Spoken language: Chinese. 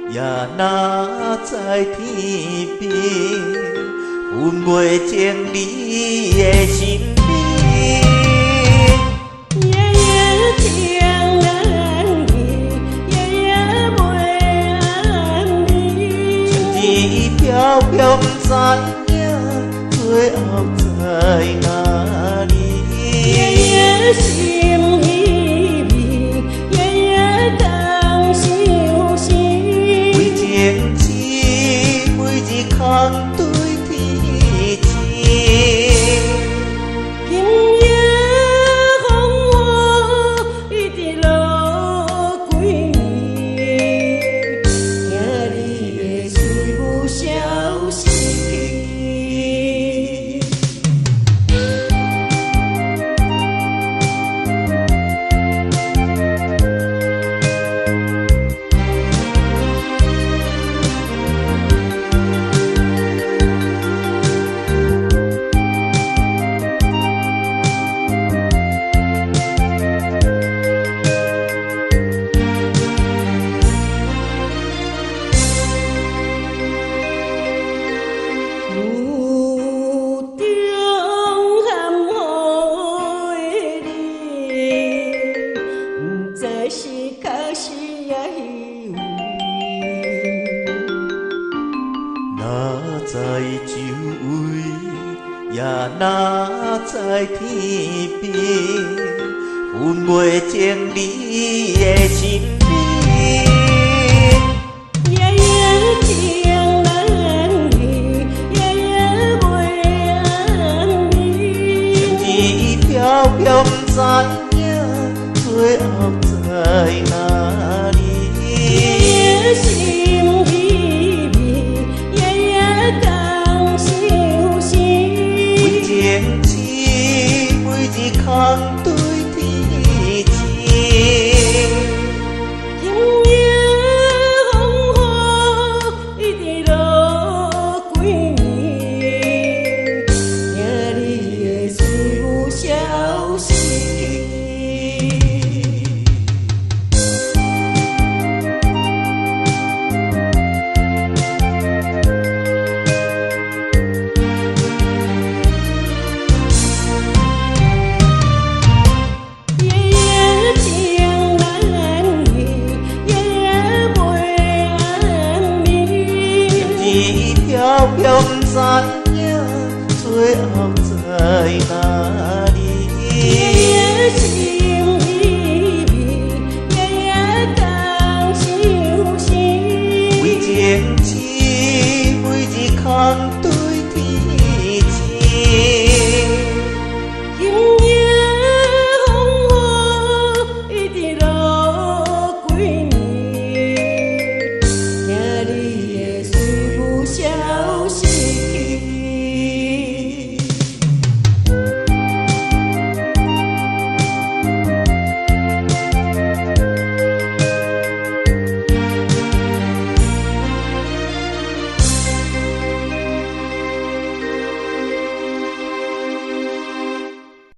也若在天边，分袂清你的心意。夜夜情难忆，夜夜袂安眠。春天飘飘，不知影最后在哪里。夜夜心依偎，夜夜等相思。为情痴，每日空对天星。今夜风雨一直落几年，惊你的随无消息。若在周围，也若在天边，分袂清你的心意。夜夜情难忆，夜夜袂安眠。春天飘飘，不知影最后在哪里。夜夜心依偎，夜夜等相思。为情痴，每日空对天星。今夜风雨一直落几年，惊你的随无消息。飘飘，不知影最后在哪。